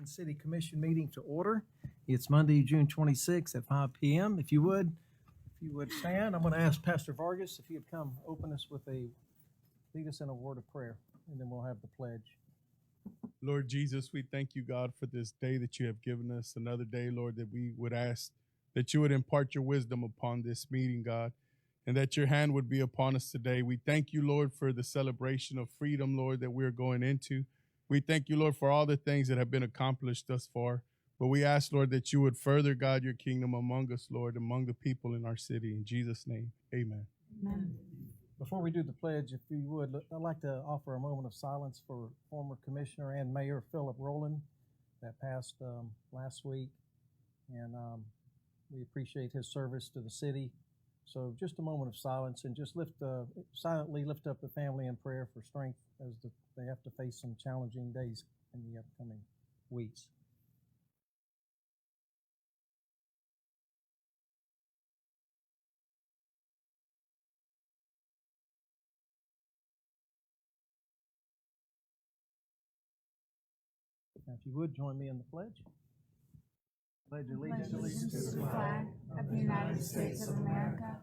Clewiston City Commission meeting to order. It's Monday, June 26th at 5 p.m. If you would stand, I'm going to ask Pastor Vargas if he would come lead us in a word of prayer, and then we'll have the pledge. Lord Jesus, we thank you, God, for this day that you have given us, another day, Lord, that we would ask that you would impart your wisdom upon this meeting, God, and that your hand would be upon us today. We thank you, Lord, for the celebration of freedom, Lord, that we're going into. We thank you, Lord, for all the things that have been accomplished thus far. But we ask, Lord, that you would further, God, your kingdom among us, Lord, among the people in our city. In Jesus' name, amen. Amen. Before we do the pledge, if you would, I'd like to offer a moment of silence for former Commissioner and Mayor Philip Rowland that passed last week. And we appreciate his service to the city. So just a moment of silence, and just silently lift up the family in prayer for strength as they have to face some challenging days in the upcoming weeks. Now, if you would, join me in the pledge. Pledge Allegiance to the flag of the United States of America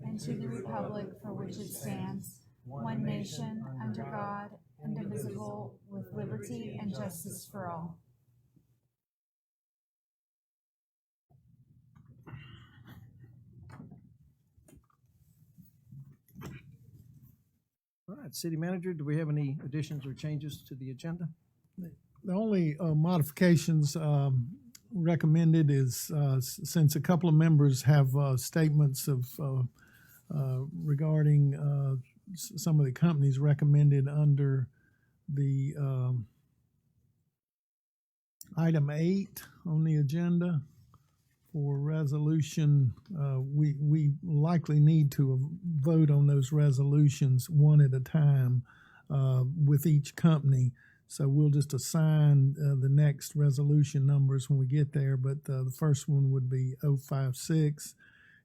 and to the republic for which it stands, one nation, under God, indivisible, with liberty and justice for all. All right, City Manager, do we have any additions or changes to the agenda? The only modifications recommended is since a couple of members have statements of regarding some of the companies recommended under the item 8 on the agenda for resolution. We likely need to vote on those resolutions one at a time with each company. So we'll just assign the next resolution numbers when we get there, but the first one would be 056,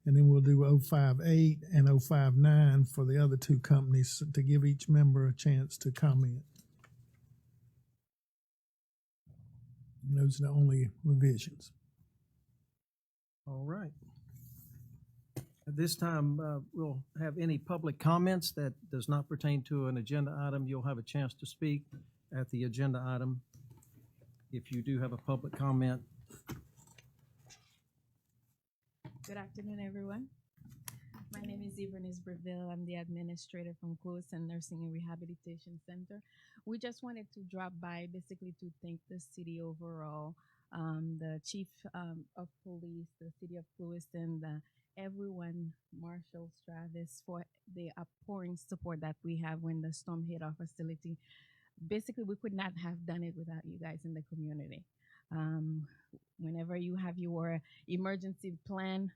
and then we'll do 058 and 059 for the other two companies to give each member a chance to comment. And those are the only revisions. All right. At this time, we'll have any public comments that does not pertain to an agenda item. You'll have a chance to speak at the agenda item if you do have a public comment. Good afternoon, everyone. My name is Bernice Breville. I'm the administrator from Clewiston Nursing and Rehabilitation Center. We just wanted to drop by basically to thank the city overall, the chief of police, the city of Clewiston, everyone, Marshall Stravis, for the outpouring support that we have when the storm hit our facility. Basically, we could not have done it without you guys in the community. Whenever you have your emergency plan,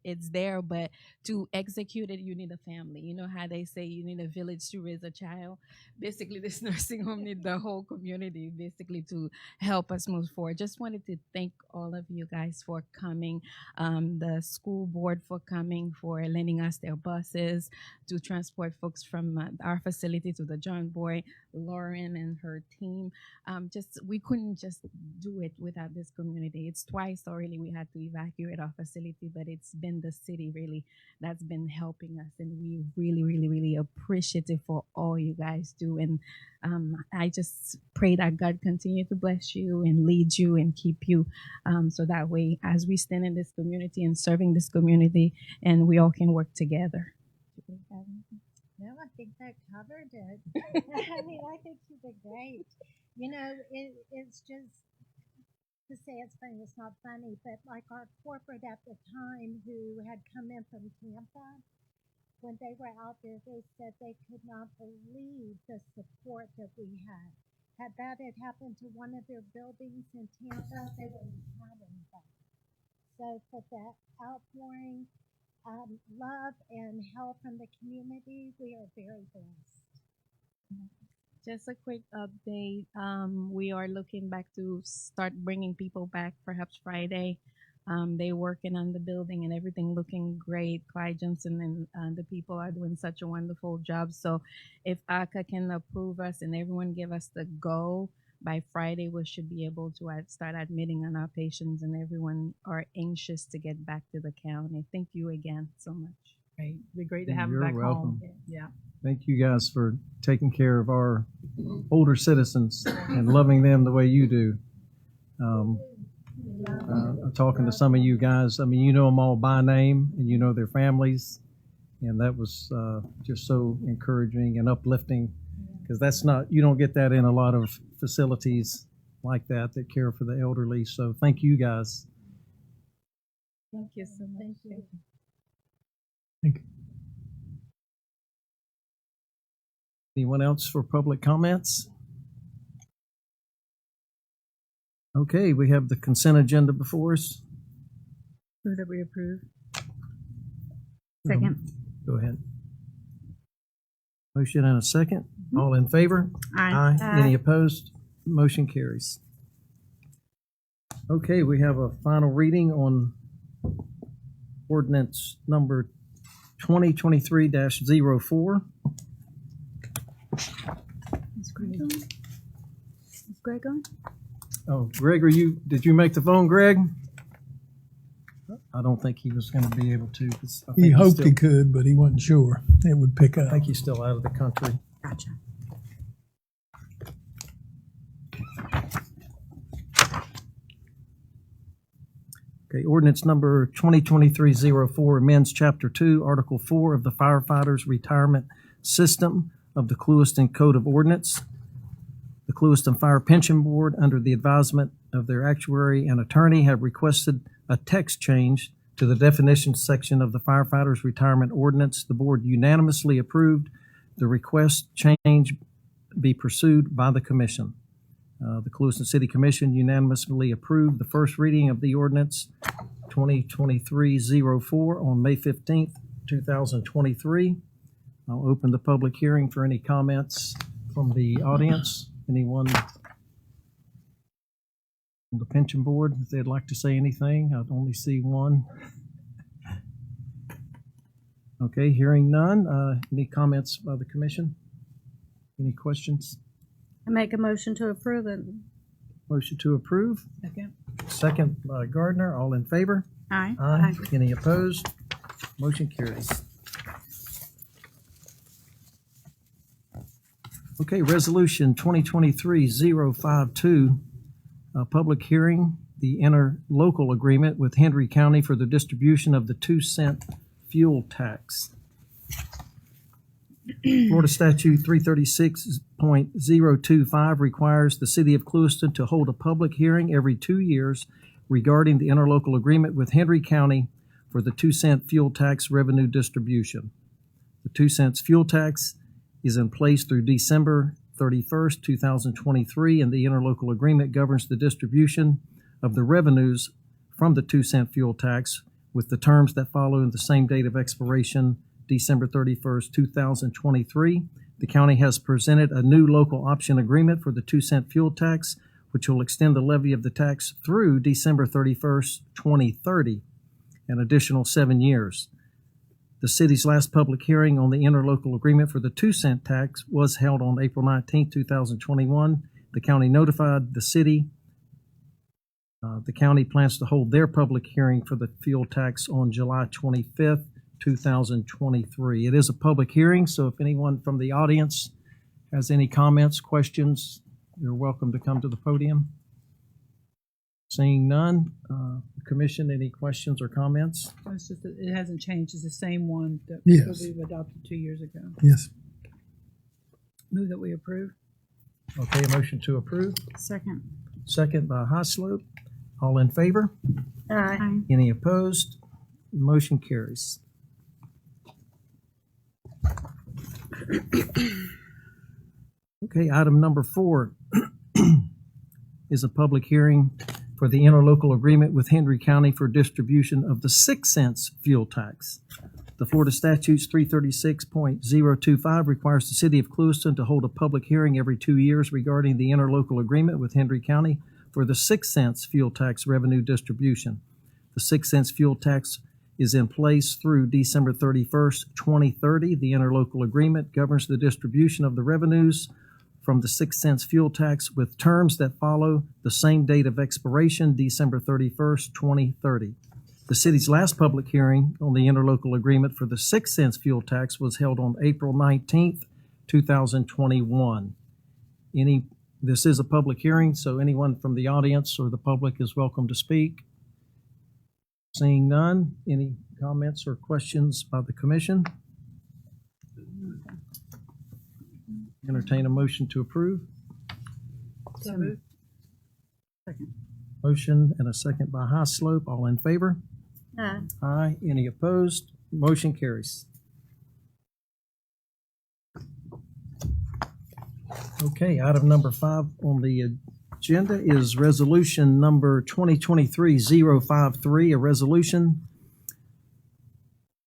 it's there, but to execute it, you need a family. You know how they say you need a village to raise a child? Basically, this nursing home needs the whole community, basically, to help us move forward. Just wanted to thank all of you guys for coming, the school board for coming, for lending us their buses to transport folks from our facility to the John Boy, Lauren and her team. We couldn't just do it without this community. It's twice already we had to evacuate our facility, but it's been the city really that's been helping us, and we really appreciative for all you guys do. And I just pray that God continue to bless you and lead you and keep you, so that way as we stand in this community and serving this community, and we all can work together. No, I think that covered it. I mean, I think you did great. You know, it's just, to say it's funny, it's not funny, but like our corporate at the time who had come in from Tampa, when they were out there, they said they could not believe the support that we had. Had that had happened to one of their buildings in Tampa, they wouldn't have had anybody. So for that outpouring, love and help from the community, we are very blessed. Just a quick update. We are looking back to start bringing people back perhaps Friday. They working on the building and everything looking great. Clyde Johnson and the people are doing such a wonderful job. So if ACA can approve us and everyone give us the go, by Friday we should be able to start admitting on our patients, and everyone are anxious to get back to the county. Thank you again so much. Right. It'd be great to have them You're back welcome. home. Yeah. Thank you guys for taking care of our older citizens and loving them the way you do. Talking to some of you guys, I mean, you know them all by name and you know their families. And that was just so encouraging and uplifting, because that's not, you don't get that in a lot of facilities like that care for the elderly. So thank you guys. Thank you so much. Thank you. Thank you. Anyone else for public comments? Okay, we have the consent agenda before us. Move that we approve. Second. Go ahead. Motion and a second. All in favor? Aye. Any opposed? Motion carries. Okay, we have a final reading on ordinance number 2023-04. Is Greg on? Is Greg on? Oh, Greg, did you make the phone, Greg? I don't think he was going to be able to. 'Cause I think He he's hoped still- he could, but he wasn't sure it would pick I up. think he's still out of the country. Gotcha. Okay, ordinance number 2023-04 amends Chapter 2, Article 4 of the Firefighters Retirement System of the Clewiston Code of Ordinance. The Clewiston Fire Pension Board, under the advisement of their actuary and attorney, have requested a text change to the definitions section of the Firefighters Retirement Ordinance. The board unanimously approved the request change be pursued by the commission. The Clewiston City Commission unanimously approved the first reading of the ordinance 2023-04 on May 15th, 2023. I'll open the public hearing for any comments from the audience. Anyone from the pension board, if they'd like to say anything? I only see one. Okay, hearing none. Any comments by the commission? Any questions? I make a motion to approve it. Motion to approve. Second. Second by Gardner. All in favor? Aye. Aye. Any opposed? Motion carries. Okay, resolution 2023-052, public hearing, the interlocal agreement with Henry County for the distribution of the 2-cent fuel tax. Florida Statute 336.025 requires the city of Clewiston to hold a public hearing every 2 years regarding the interlocal agreement with Henry County for the 2-cent fuel tax revenue distribution. The 2 cents fuel tax is in place through December 31st, 2023, and the interlocal agreement governs the distribution of the revenues from the 2-cent fuel tax with the terms that follow the same date of expiration, December 31st, 2023. The county has presented a new local option agreement for the 2-cent fuel tax, which will extend the levy of the tax through December 31st, 2030, an additional 7 years. The city's last public hearing on the interlocal agreement for the 2-cent tax was held on April 19, 2021. The county notified the city. The county plans to hold their public hearing for the fuel tax on July 25th, 2023. It is a public hearing, so if anyone from the audience has any comments, questions, you're welcome to come to the podium. Seeing none, Commission, any questions or comments? It's just that it hasn't changed. It's the same one that Yes. we've adopted 2 years ago. Yes. Move that we approve. Okay, a motion to approve. Second. Second by Highslope. All in favor? Aye. Any opposed? Motion carries. Okay, item number 4 is a public hearing for the interlocal agreement with Henry County for distribution of the 6 cents fuel tax. The Florida Statutes 336.025 requires the city of Clewiston to hold a public hearing every 2 years regarding the interlocal agreement with Henry County for the 6 cents fuel tax revenue distribution. The 6 cents fuel tax is in place through December 31st, 2030. The interlocal agreement governs the distribution of the revenues from the 6 cents fuel tax with terms that follow the same date of expiration, December 31st, 2030. The city's last public hearing on the interlocal agreement for the 6 cents fuel tax was held on April 19th, 2021. This is a public hearing, so anyone from the audience or the public is welcome to speak. Seeing none, any comments or questions by the commission? Entertain a motion to approve. So moved. Motion and a second by Highslope. All in favor? Aye. Aye. Any opposed? Motion carries. Okay, item number 5 on the agenda is resolution number 2023-053, a resolution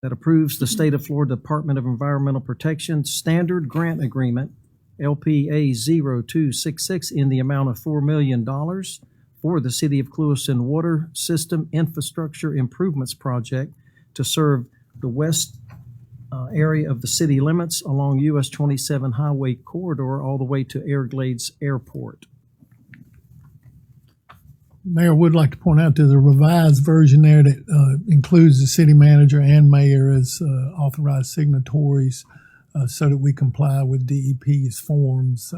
that approves the State of Florida Department of Environmental Protection Standard Grant Agreement, LPA 0266, in the amount of $4 million for the City of Clewiston Water System Infrastructure Improvements Project to serve the west area of the city limits along US 27 highway corridor all the way to Everglades Airport. Mayor would like to point out there's a revised version there that includes the city manager and mayor as authorized signatories so that we comply with DEP's forms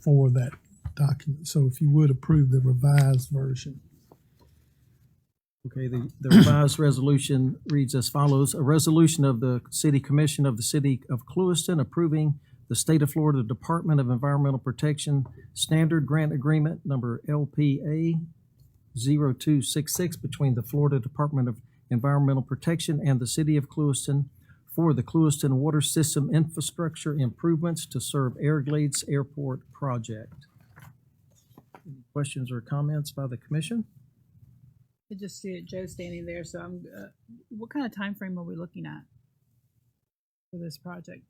for that document. So if you would approve the revised version. Okay, the revised resolution reads as follows. A resolution of the City Commission of the City of Clewiston approving the State of Florida Department of Environmental Protection Standard Grant Agreement number LPA 0266 between the Florida Department of Environmental Protection and the City of Clewiston for the Clewiston Water System Infrastructure Improvements to serve Everglades Airport project. Any questions or comments by the commission? I just see Joe standing there, so I'm. What kind of time frame are we looking at for this project?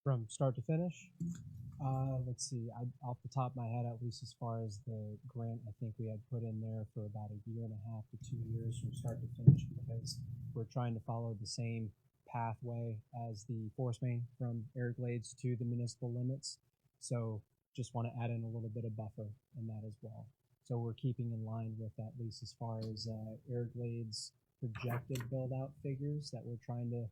From start to finish? Let's see, off the top of my head, at least as far as the grant, I think we had put in there for about 1.5 to 2 years from start to finish, because we're trying to follow the same pathway as the force main from Everglades to the municipal limits. So just want to add in a little bit of buffer in that as well. So we're keeping in line with at least as far as Everglades projected build out figures that we're trying to,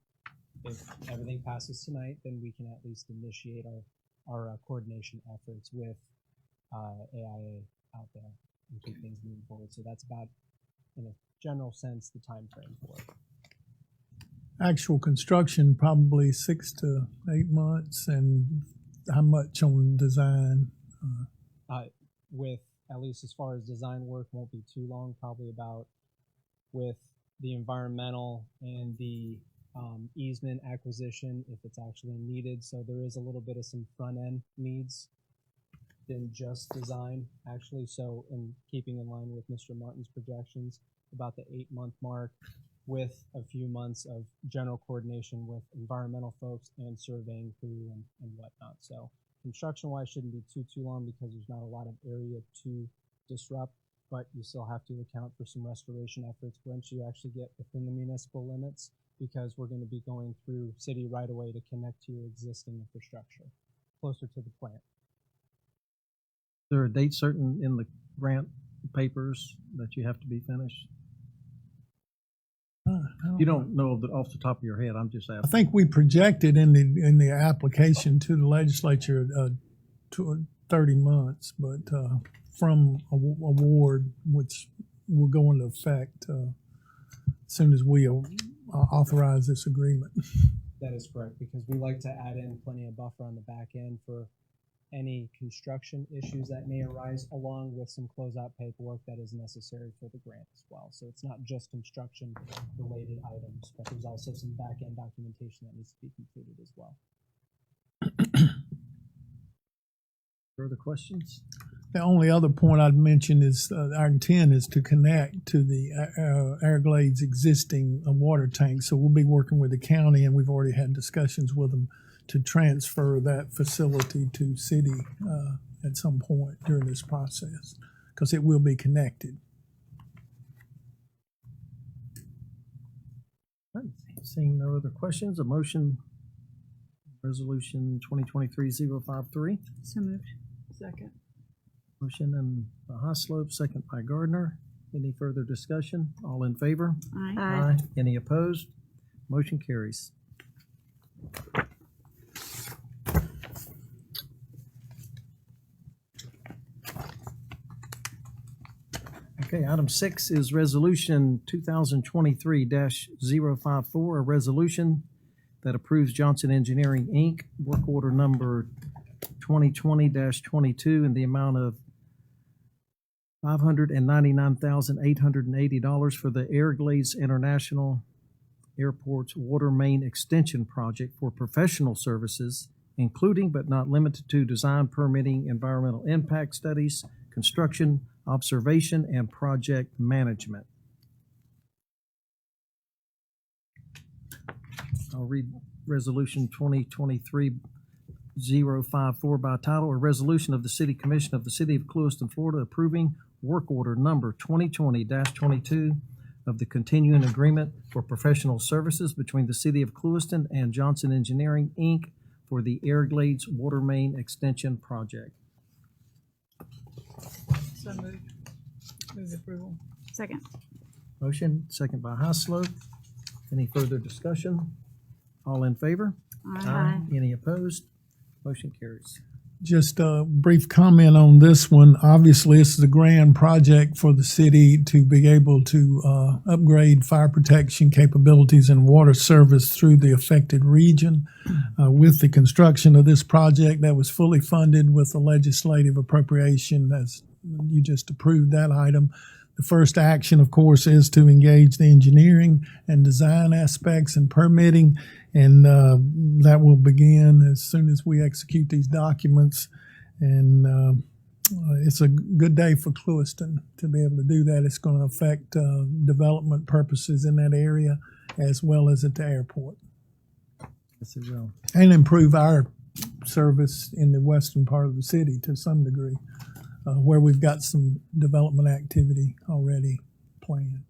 if everything passes tonight, then we can at least initiate our coordination efforts with AIA out there and keep things moving forward. So that's about, in a general sense, the time frame for it. Actual construction, probably 6 to 8 months, and how much on design? With at least as far as design work, won't be too long, probably about with the environmental and the easement acquisition, if it's actually needed. So there is a little bit of some front end needs than just design, actually. So in keeping in line with Mr. Martin's projections, about the 8-month mark, with a few months of general coordination with environmental folks and surveying crew and whatnot. So construction wise shouldn't be too long because there's not a lot of area to disrupt, but you still have to account for some restoration efforts once you actually get within the municipal limits, because we're going to be going through city right away to connect to your existing infrastructure closer to the plant. Is there a date certain in the grant papers that you have to be finished? You don't know off the top of your head. I'm just asking. I think we projected in the application to the legislature 30 months, but from award, which will go into effect as soon as we authorize this agreement. That is correct, because we like to add in plenty of buffer on the back end for any construction issues that may arise, along with some closeout paperwork that is necessary for the grant as well. So it's not just construction related items, but there's also some back end documentation that needs to be completed as well. Further questions? The only other point I'd mention is our intent is to connect to the Everglades existing water tank. So we'll be working with the county, and we've already had discussions with them to transfer that facility to city at some point during this process, because it will be connected. Seeing no other questions, a motion Resolution 2023-053. So moved. Second. Motion and by Hoslope, second by Gardner. Any further discussion? All in favor? Aye. Any opposed? Motion carries. Okay, item 6 is Resolution 2023-054, a resolution that approves Johnson Engineering, Inc., work order number 2020-22 in the amount of $599,880 for the Everglades International Airport's water main extension project for professional services, including but not limited to design, permitting, environmental impact studies, construction, observation, and project management. I'll read Resolution 2023-054 by title, a resolution of the City Commission of the City of Clewiston, Florida, approving work order number 2020-22 of the continuing agreement for professional services between the City of Clewiston and Johnson Engineering, Inc. for the Everglades Water Main Extension Project. So moved. Move approval. Second. Motion, second by Hoslope. Any further discussion? All in favor? Aye. Any opposed? Motion carries. Just a brief comment on this one. Obviously, this is a grand project for the city to be able to upgrade fire protection capabilities and water service through the affected region. With the construction of this project, that was fully funded with the legislative appropriation, as you just approved that item. The first action, of course, is to engage the engineering and design aspects and permitting, and that will begin as soon as we execute these documents. And it's a good day for Clewiston to be able to do that. It's going to affect development purposes in that area as well as at the airport, Yes, it will. and improve our service in the western part of the city to some degree, where we've got some development activity already planned.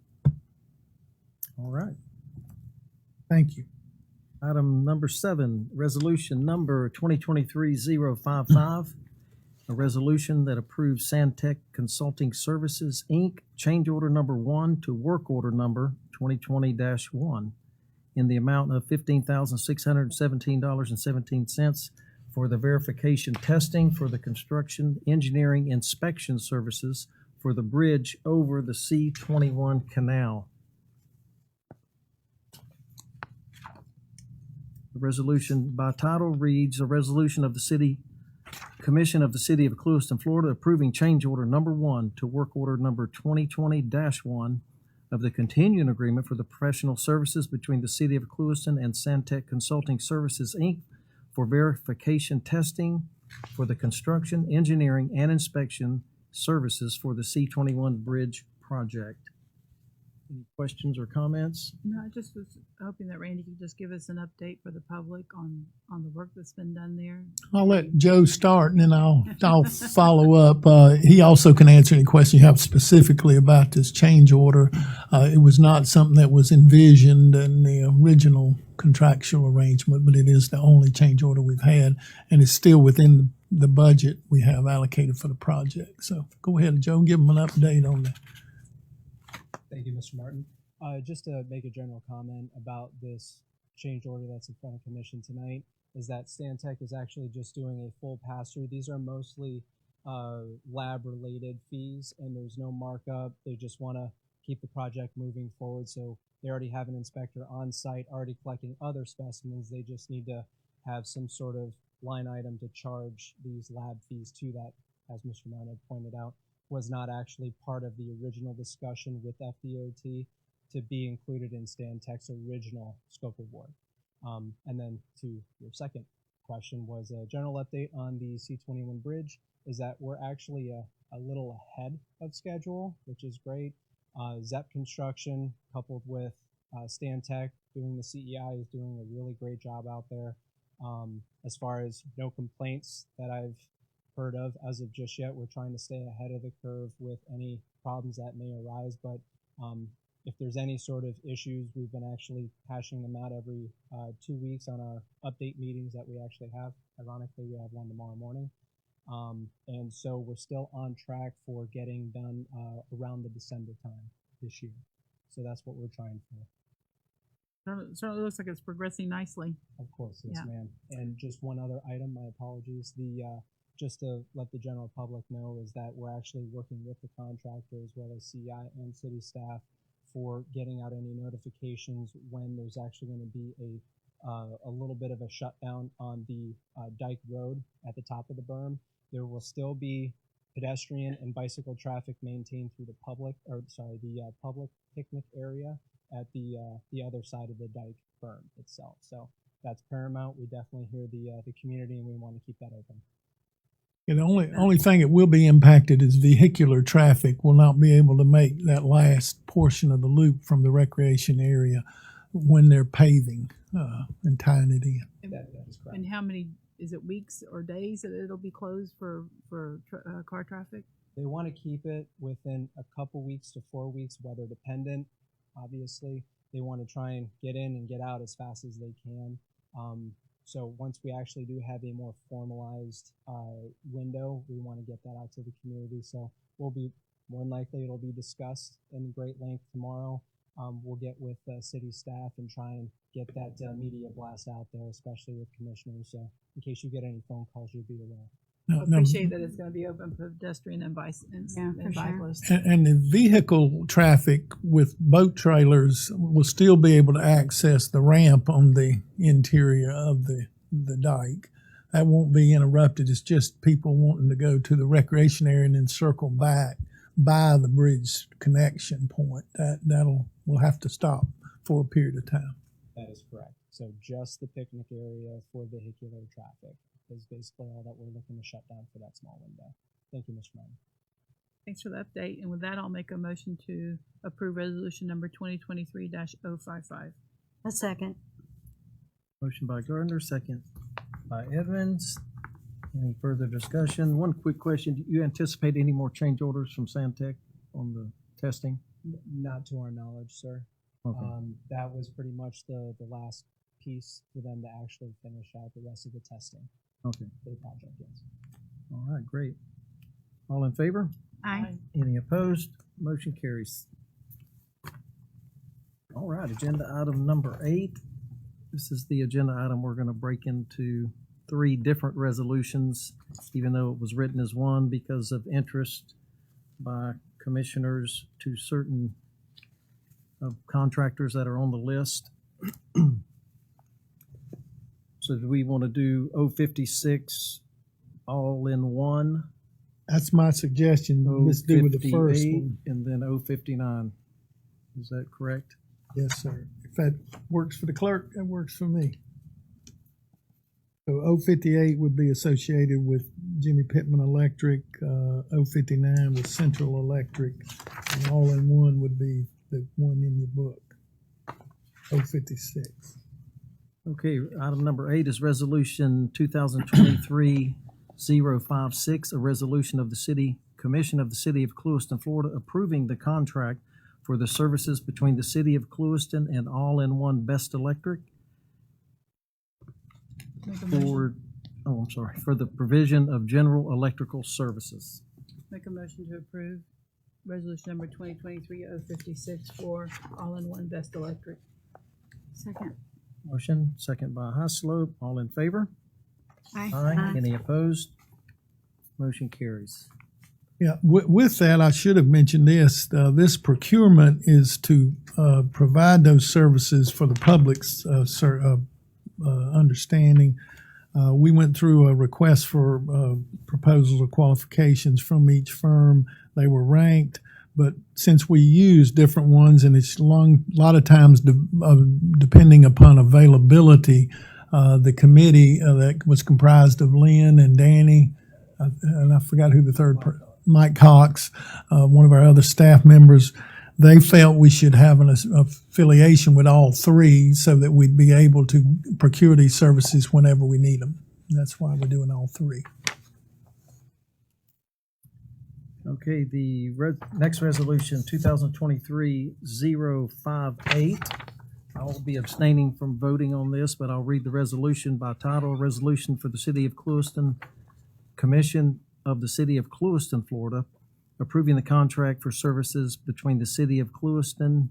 All right. Thank you. Item number 7, resolution number 2023-055, a resolution that approves Santec Consulting Services, Inc., change order number 1 to work order number 2020-1 in the amount of $15,617.17 for the verification testing for the construction, engineering, inspection services for the bridge over the C-21 canal. The resolution by title reads, a resolution of the City Commission of the City of Clewiston, Florida, approving change order number 1 to work order number 2020-1 of the continuing agreement for the professional services between the City of Clewiston and Santec Consulting Services, Inc. for verification testing for the construction, engineering, and inspection services for the C-21 bridge project. Any questions or comments? No, I just was hoping that Randy could just give us an update for the public on the work that's been done there. I'll let Joe start, and then I'll follow up. He also can answer any question you have specifically about this change order. It was not something that was envisioned in the original contractual arrangement, but it is the only change order we've had, and it's still within the budget we have allocated for the project. So go ahead, Joe, and give them an update on that. Thank you, Mr. Martin. Just to make a general comment about this change order that's in front of commission tonight, is that Stantec is actually just doing a full pass-through. These are mostly lab-related fees, and there's no markup. They just want to keep the project moving forward. So they already have an inspector on site, already collecting other specimens. They just need to have some sort of line item to charge these lab fees to that, as Mr. Martin had pointed out, was not actually part of the original discussion with FDOT to be included in Stantec's original scope of work. And then to your second question was a general update on the C-21 bridge, is that we're actually a little ahead of schedule, which is great. ZEP Construction coupled with Stantec doing the CEI is doing a really great job out there. As far as no complaints that I've heard of as of just yet, we're trying to stay ahead of the curve with any problems that may arise, but if there's any sort of issues, we've been actually hashing them out every 2 weeks on our update meetings that we actually have. Ironically, we have one tomorrow morning. And so we're still on track for getting done around the December time this year. So that's what we're trying for. Certainly looks like it's progressing nicely. Of course, yes, Yeah. ma'am. And just one other item, my apologies. Just to let the general public know is that we're actually working with the contractor as well as CI and city staff for getting out any notifications when there's actually going to be a little bit of a shutdown on the Dyke Road at the top of the berm. There will still be pedestrian and bicycle traffic maintained through the public picnic area at the other side of the Dyke berm itself. So that's paramount. We definitely hear the community, and we want to keep that open. And the only thing that will be impacted is vehicular traffic will not be able to make that last portion of the loop from the recreation area when they're paving and tying it in. That is correct. And how many, is it weeks or days that it'll be closed for car traffic? They want to keep it within a couple weeks to 4 weeks, weather dependent. Obviously, they want to try and get in and get out as fast as they can. So once we actually do have a more formalized window, we want to get that out to the community. So we'll be more than likely it'll be discussed in great length tomorrow. We'll get with city staff and try and get that media blast out there, especially with commissioners. So in case you get any phone calls, you'll be aware. No, Appreciate that it's going to be open for pedestrian and Yeah, for sure. cyclists. and the vehicle traffic with boat trailers will still be able to access the ramp on the interior of the dike. That won't be interrupted. It's just people wanting to go to the recreation area and then circle back by the bridge connection point. We'll have to stop for a period of time. That is correct. So just the picnic area for vehicular traffic is basically all that we're looking to shut down for that small window. Thank you, Mr. Mann. Thanks for the update. And with that, I'll make a motion to approve resolution number 2023-055. A second. Motion by Gardner, second by Edmonds. Any further discussion? One quick question. Do you anticipate any more change orders from Santec on the testing? Not to our knowledge, sir. Okay. That was pretty much the last piece for them to actually finish out the rest of the testing Okay. for the project, yes. All right, great. All in favor? Aye. Any opposed? Motion carries. All right, agenda item number 8. This is the agenda item we're going to break into 3 different resolutions, even though it was written as one because of interest by commissioners to certain contractors that are on the list. So do we want to do 056 all in one? That's my suggestion. Let's do with the first 058 one. and then 059. Is that correct? Yes, sir. If that works for the clerk, that works for me. So 058 would be associated with Jimmy Pittman Electric, 059 with Central Electric, and all in one would be the one in your book, 056. Okay, item number 8 is resolution 2023-056, a resolution of the City Commission of the City of Clewiston, Florida, approving the contract for the services between the City of Clewiston and All-in-One Best Electric Make a motion, for the provision of general electrical services. make a motion to approve resolution number 2023-056 for all-in-one Best Electric. Second. Motion, second by Highslope. All in favor? Aye. Aye. Any opposed? Motion carries. Yeah, with that, I should have mentioned this. This procurement is to provide those services for the public's understanding. We went through a request for proposals or qualifications from each firm. They were ranked, but since we use different ones, and it's a lot of times depending upon availability, the committee that was comprised of Lynn and Danny, and I forgot who the third person. Mike Cox, one of our other staff members, they felt we should have an affiliation with all 3 so that we'd be able to procure these services whenever we need them. That's why we're doing all 3. Okay, the next resolution, 2023-058. I will be abstaining from voting on this, but I'll read the resolution by title. A resolution for the City of Clewiston, Commission of the City of Clewiston, Florida, approving the contract for services between the City of Clewiston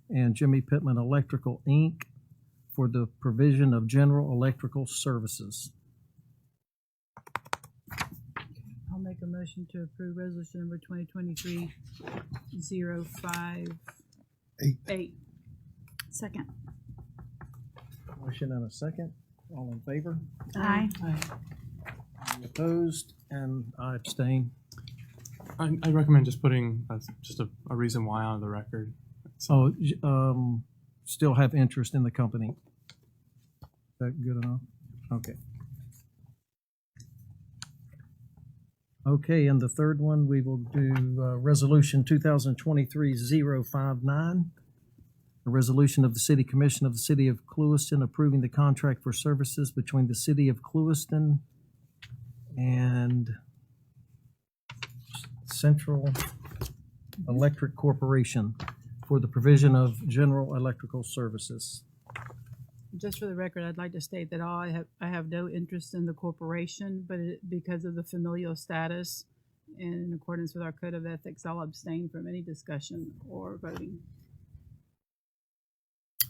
and Jimmy Pittman Electrical, Inc. for the provision of general electrical services. I'll make a motion to approve resolution number 2023-058. Second. Motion and a second. All in favor? Aye. Any opposed? And I abstain. I recommend just putting just a reason why on the record. So, still have interest in the company. Is that good enough? Okay. Okay, and the third one, we will do Resolution 2023-059, a resolution of the City Commission of the City of Clewiston approving the contract for services between the City of Clewiston and Central Electric Corporation for the provision of general electrical services. Just for the record, I'd like to state that I have no interest in the corporation, but because of the familial status and in accordance with our code of ethics, I'll abstain from any discussion or voting.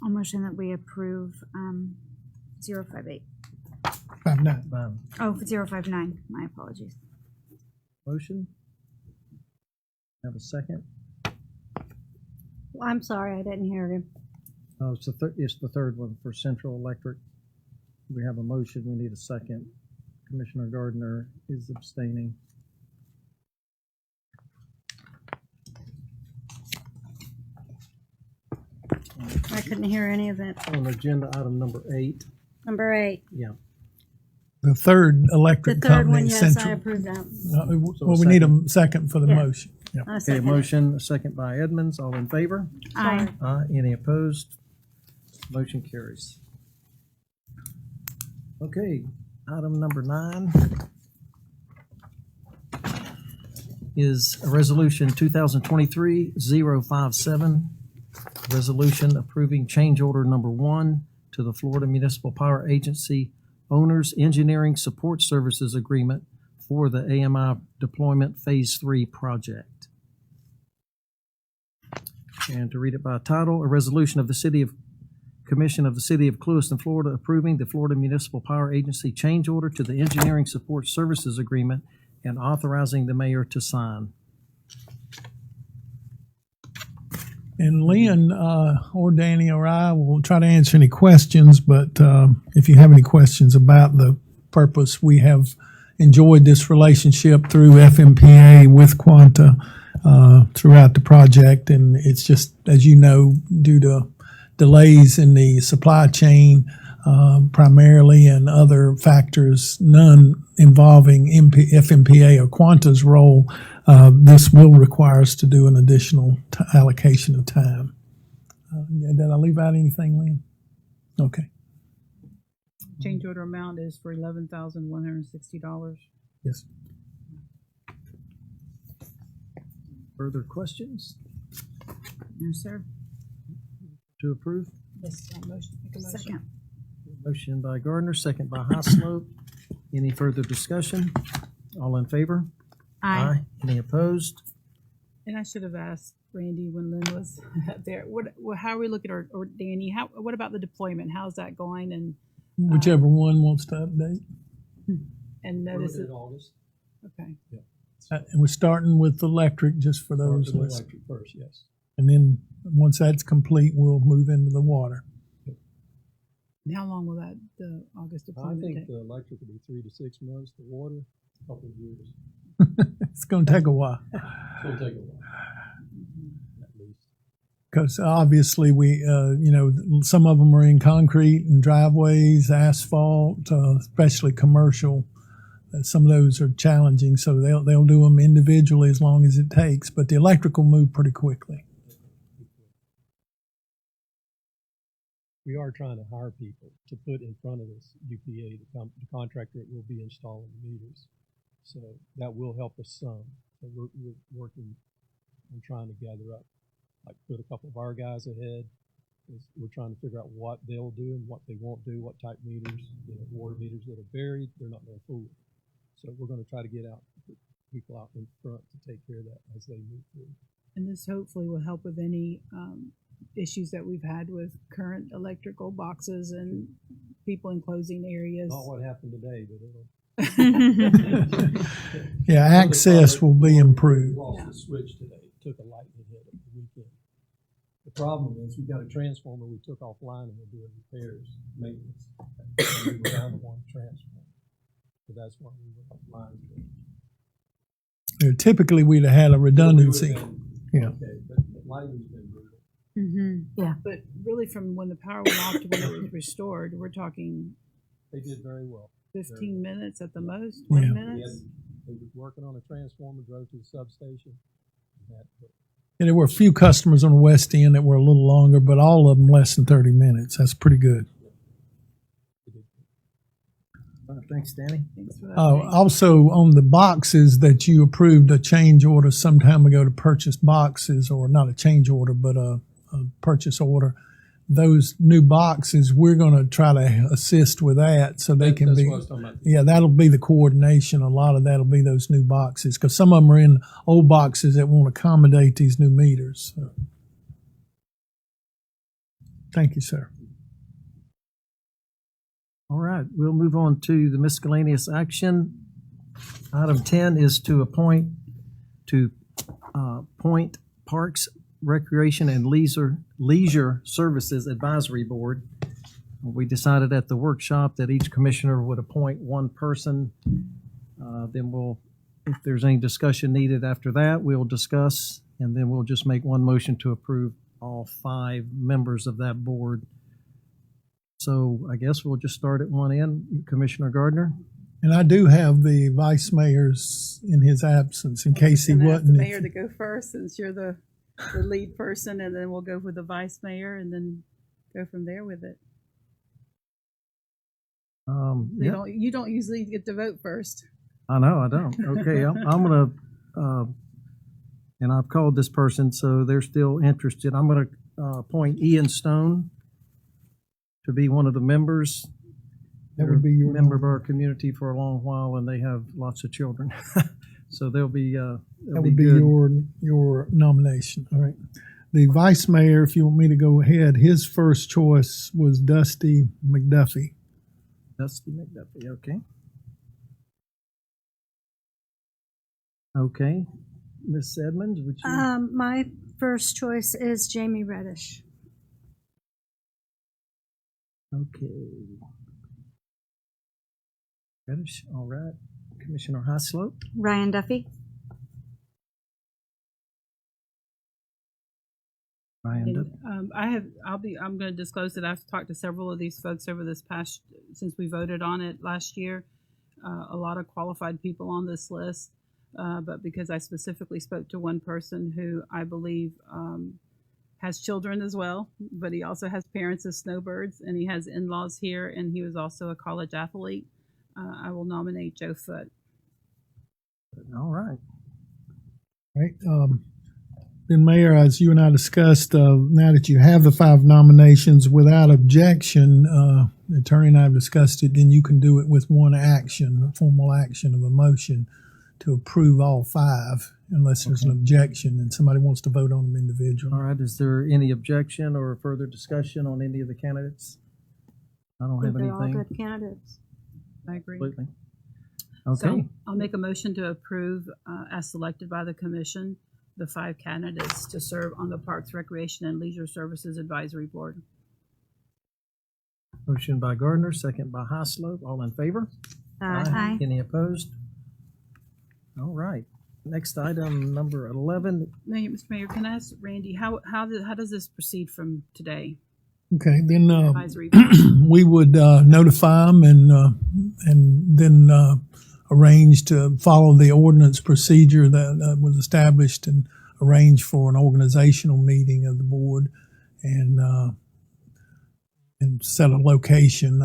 I'll motion that we approve 058. 59. Oh, 059. My apologies. Motion? Have a second? Well, I'm sorry, I didn't hear him. Oh, it's the third one for Central Electric. We have a motion, we need a second. Commissioner Gardner is abstaining. I couldn't hear any of it. On agenda item number 8, Number 8. yeah. The third The electric third company, one, yes, Central. I approve that. Well, we need a second for the Yeah. motion. Yeah. I Okay, second it. motion, a second by Edmonds, all in favor? Aye. Any opposed? Motion carries. Okay, item number 9 is a resolution 2023-057, resolution approving change order number 1 to the Florida Municipal Power Agency Owners Engineering Support Services Agreement for the AMI Deployment Phase 3 project. And to read it by title, a resolution of the Commission of the City of Clewiston, Florida, approving the Florida Municipal Power Agency change order to the Engineering Support Services Agreement and authorizing the mayor to sign. And Lynn or Danny or I will try to answer any questions, but if you have any questions about the purpose, we have enjoyed this relationship through FMPA with Quanta throughout the project, and it's just, as you know, due to delays in the supply chain primarily and other factors, none involving FMPA or Quanta's role, this will require us to do an additional allocation of time. Did I leave out anything, Lynn? Okay. Change order amount is for $11,160. Yes. Further questions No, sir. to approve? Yes, make a motion. Second. Motion by Gardner, second by Highslope. Any further discussion? All in favor? Aye. Any opposed? And I should have asked Randy when Lynn was there. How are we looking, or Danny? What about the deployment? How's that going? And Whichever one wants to update. notice it. August. Okay. And we're starting with electric, just for those listening. Electric first, yes. And then, once that's complete, we'll move into the water. And how long will that the August I deployment think take? the electric will be 3 to 6 months, the water, a couple of years. It's going to take a while. It's going to take a while, at least. Because obviously some of them are in concrete and driveways, asphalt, especially commercial. Some of those are challenging, so they'll do them individually as long as it takes. But the electric will move pretty quickly. We are trying to hire people to put in front of this UPA, the contractor that will be installing the meters. So that will help us some. So we're working on trying to gather up, like put a couple of our guys ahead. We're trying to figure out what they'll do and what they won't do, what type meters, water meters that are buried, they're not going to fool. So we're going to try to get out, put people out in front to take care of that as they move through. And this hopefully will help with any issues that we've had with current electrical boxes and people in closing areas. Not what happened today, but it'll. Yeah, access will be improved. We lost the switch today. It took a lightning hit at the weekend. The problem is we've got a transformer we took offline and we're doing repairs, maintenance. And we were down to one transformer. So that's why we went offline today. Typically, we'd have had a redundancy. Yeah. Okay, but lightning's been brutal. Yeah. But really, from when the power went off to when it was restored, we're talking They did very well. 15 minutes at the most, Yeah. 20 minutes. They were working on a transformer, drove to the substation. And And there were a few customers on the west end that were a little longer, but all of them less than 30 minutes. That's pretty good. Thanks, Danny. Thanks for that. Also, on the boxes that you approved a change order some time ago to purchase boxes, or not a change order, but a purchase order. Those new boxes, we're going to try to assist with that so they can that's be. what I was talking about. Yeah, that'll be the coordination. A lot of that'll be those new boxes because some of them are in old boxes that won't accommodate these new meters. So. Thank you, sir. All right, we'll move on to the miscellaneous action. Item 10 is to appoint Parks, Recreation, and Leisure Services Advisory Board. We decided at the workshop that each commissioner would appoint one person. Then we'll, if there's any discussion needed after that, we'll discuss, and then we'll just make one motion to approve all 5 members of that board. So I guess we'll just start at one end. Commissioner Gardner? And I do have the vice mayor's in his absence in case he I'm gonna ask wasn't. the mayor to go first since you're the lead person, and then we'll go with the vice mayor and then go from there with it. You don't usually get to vote first. I know, I don't. Okay, I'm gonna, and I've called this person, so they're still interested. I'm gonna appoint Ian Stone to be one of the members. That would be your member of our community for a long while, and they have lots of children, so they'll be. That would be your nomination. All right. The vice mayor, if you want me to go ahead, his first choice was Dusty McDuffie. Dusty McDuffie. Okay. Okay, Miss Edmonds, would you? My first choice is Jamie Reddish. Okay. Reddish, all right. Commissioner Highslope? Ryan Duffy. Ryan Duffy. I'm going to disclose that I've talked to several of these folks over this past, since we voted on it last year. A lot of qualified people on this list, but because I specifically spoke to one person who I believe has children as well, but he also has parents as snowbirds, and he has in-laws here, and he was also a college athlete. I will nominate Joe Foote. All right. Right. Then, Mayor, as you and I discussed, now that you have the 5 nominations without objection, the attorney and I have discussed it, then you can do it with one action, a formal action of a motion to approve all 5, unless there's an objection and somebody wants to vote on them individually. All right. Is there any objection or further discussion on any of the candidates? I don't have They're all anything. good candidates. I agree. Completely. Okay. So I'll make a motion to approve, as selected by the commission, the 5 candidates to serve on the Parks, Recreation, and Leisure Services Advisory Board. Motion by Gardner, second by Highslope. All in favor? Aye. Any opposed? All right. Next item, number 11. Mr. Mayor, can I ask Randy, how does this proceed from today? Okay, then Advisory board? we would notify them and then arrange to follow the ordinance procedure that was established and arrange for an organizational meeting of the board. And and set a location.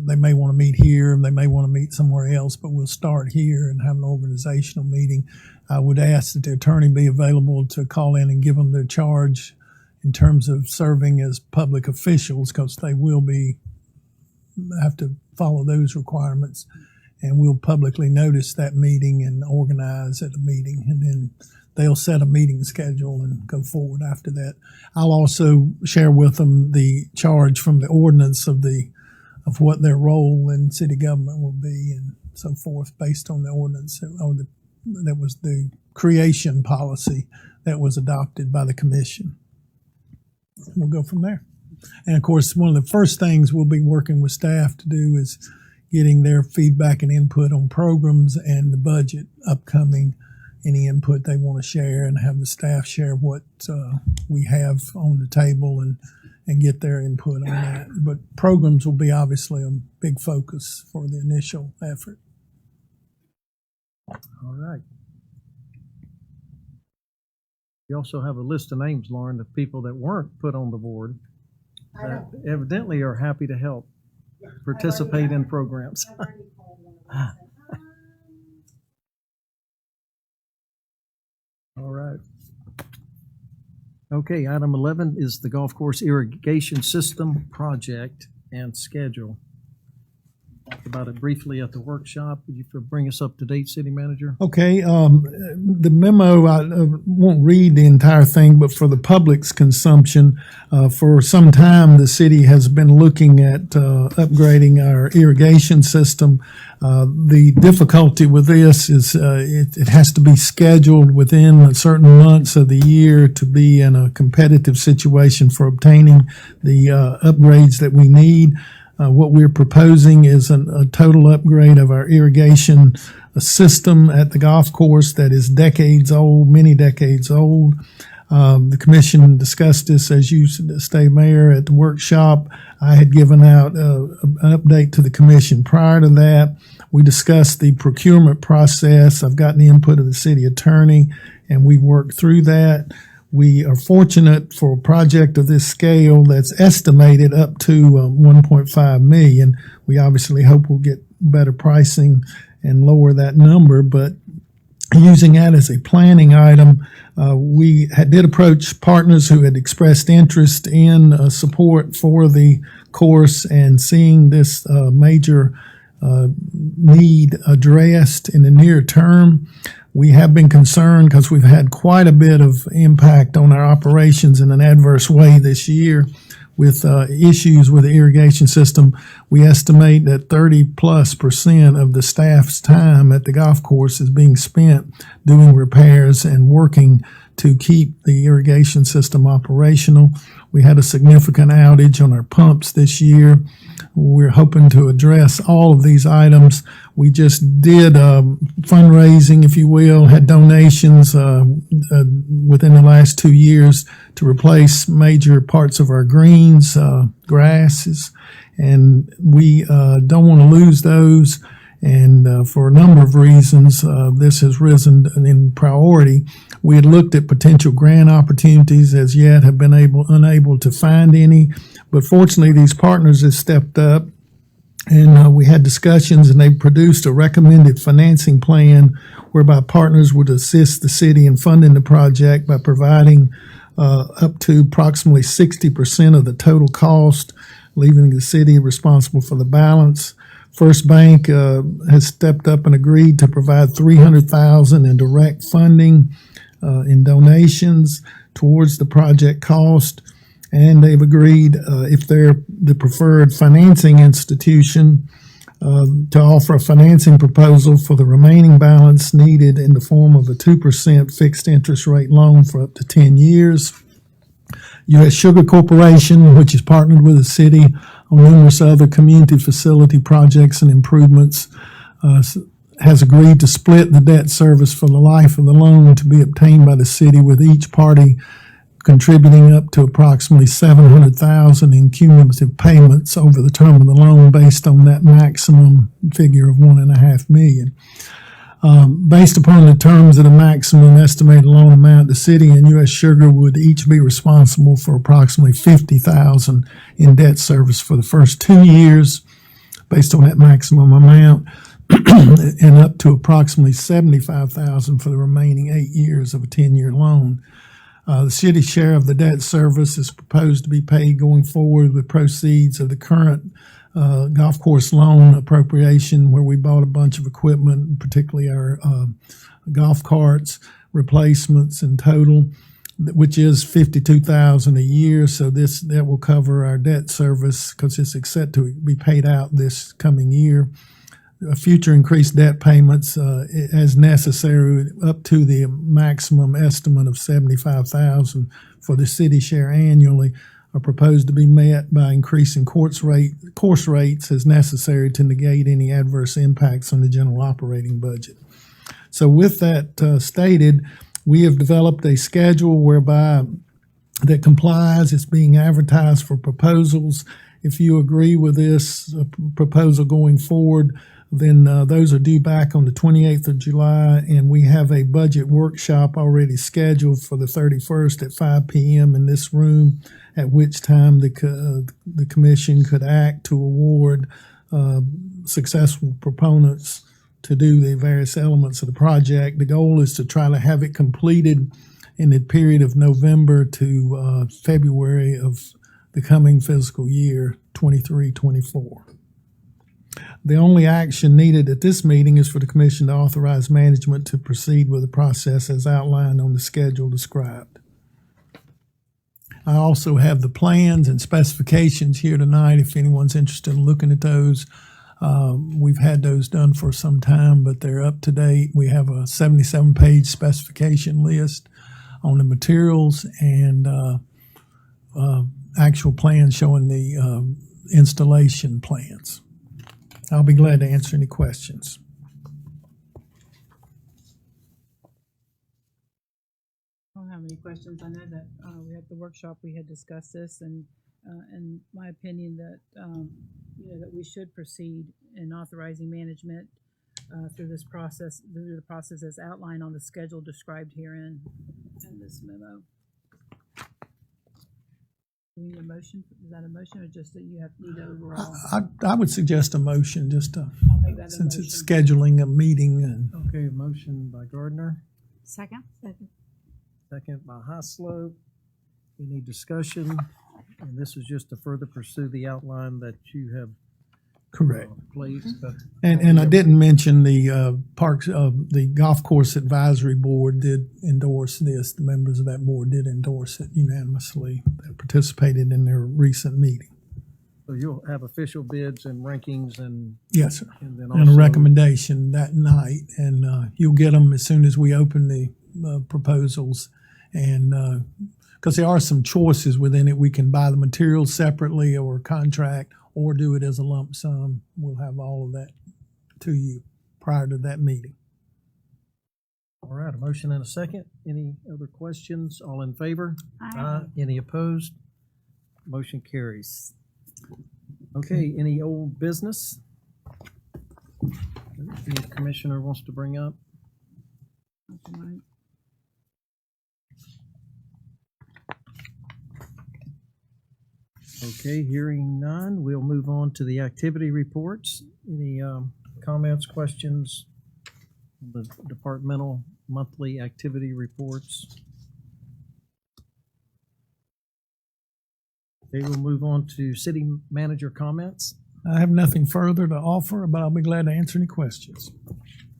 They may want to meet here, and they may want to meet somewhere else, but we'll start here and have an organizational meeting. I would ask that the attorney be available to call in and give them their charge in terms of serving as public officials, because they will have to follow those requirements. And we'll publicly notice that meeting and organize at a meeting, and then they'll set a meeting schedule and go forward after that. I'll also share with them the charge from the ordinance of what their role in city government will be and so forth, based on the ordinance that was the creation policy that was adopted by the commission. We'll go from there. And of course, one of the first things we'll be working with staff to do is getting their feedback and input on programs and the budget upcoming, any input they want to share, and have the staff share what we have on the table and get their input on that. But programs will be obviously a big focus for the initial effort. All right. You also have a list of names, Lauren, of people that weren't put on the board that evidently are happy to help participate in programs. All right. Okay, item 11 is the golf course irrigation system project and schedule. Talked about it briefly at the workshop. Would you bring us up to date, City Manager? Okay, the memo, I won't read the entire thing, but for the public's consumption, for some time, the city has been looking at upgrading our irrigation system. The difficulty with this is it has to be scheduled within certain months of the year to be in a competitive situation for obtaining the upgrades that we need. What we're proposing is a total upgrade of our irrigation system at the golf course that is decades old, many decades old. The commission discussed this, as you stated, Mayor, at the workshop. I had given out an update to the commission prior to that. We discussed the procurement process. I've gotten the input of the city attorney, and we worked through that. We are fortunate for a project of this scale that's estimated up to $1.5 million. We obviously hope we'll get better pricing and lower that number, but using that as a planning item, we did approach partners who had expressed interest in support for the course, and seeing this major need addressed in the near term. We have been concerned because we've had quite a bit of impact on our operations in an adverse way this year with issues with the irrigation system. We estimate that 30+% of the staff's time at the golf course is being spent doing repairs and working to keep the irrigation system operational. We had a significant outage on our pumps this year. We're hoping to address all of these items. We just did fundraising, if you will, had donations within the last 2 years to replace major parts of our greens, grasses, and we don't want to lose those. And for a number of reasons, this has risen in priority. We had looked at potential grant opportunities, as yet have been unable to find any. But fortunately, these partners have stepped up, and we had discussions, and they produced a recommended financing plan whereby partners would assist the city in funding the project by providing up to approximately 60% of the total cost, leaving the city responsible for the balance. First Bank has stepped up and agreed to provide $300,000 in direct funding in donations towards the project cost. And they've agreed, if they're the preferred financing institution, to offer a financing proposal for the remaining balance needed in the form of a 2% fixed interest rate loan for up to 10 years. U.S. Sugar Corporation, which is partnered with the city on numerous other community facility projects and improvements, has agreed to split the debt service for the life of the loan to be obtained by the city, with each party contributing up to approximately $700,000 in cumulative payments over the term of the loan, based on that maximum figure of $1.5 million. Based upon the terms of the maximum estimated loan amount, the city and U.S. Sugar would each be responsible for approximately $50,000 in debt service for the first 2 years, based on that maximum amount, and up to approximately $75,000 for the remaining 8 years of a 10-year loan. The city's share of the debt service is proposed to be paid going forward with proceeds of the current golf course loan appropriation, where we bought a bunch of equipment, particularly our golf carts replacements in total, which is $52,000 a year. So that will cover our debt service because it's set to be paid out this coming year. Future increased debt payments as necessary, up to the maximum estimate of $75,000 for the city share annually, are proposed to be met by increasing course rates as necessary to negate any adverse impacts on the general operating budget. So with that stated, we have developed a schedule whereby that complies. It's being advertised for proposals. If you agree with this proposal going forward, then those are due back on the 28th of July, and we have a budget workshop already scheduled for the 31st at 5 p.m. in this room, at which time the commission could act to award successful proponents to do the various elements of the project. The goal is to try to have it completed in the period of November to February of the coming fiscal year, 23-24. The only action needed at this meeting is for the commission to authorize management to proceed with the process as outlined on the schedule described. I also have the plans and specifications here tonight if anyone's interested in looking at those. We've had those done for some time, but they're up to date. We have a 77-page specification list on the materials and actual plans showing the installation plans. I'll be glad to answer any questions. I don't have any questions. I know that we had the workshop, we had discussed this, and in my opinion that that we should proceed in authorizing management through the process as outlined on the schedule described herein in this memo. Do we need a motion? Is that a motion or just that you need overall? I would suggest a motion just to, I'll make that since a motion. it's scheduling a meeting. And Okay, motion by Gardner, Second? second by Highslope. Any discussion? And this is just to further pursue the outline that you have correct. placed. And I didn't mention the parks, the golf course advisory board did endorse this. The members of that board did endorse it unanimously. They participated in their recent meeting. So you'll have official bids and rankings and. Yes, sir. And then And a also, recommendation that night, and you'll get them as soon as we open the proposals. And because there are some choices within it, we can buy the materials separately or contract or do it as a lump sum. We'll have all of that to you prior to that meeting. All right, a motion and a second. Any other questions? All in favor? Aye. Any opposed? Motion carries. Okay, any old business? Any commissioner wants to bring up? Okay, hearing none, we'll move on to the activity reports. Any comments, questions? The departmental monthly activity reports. Okay, we'll move on to city manager comments. I have nothing further to offer, but I'll be glad to answer any questions.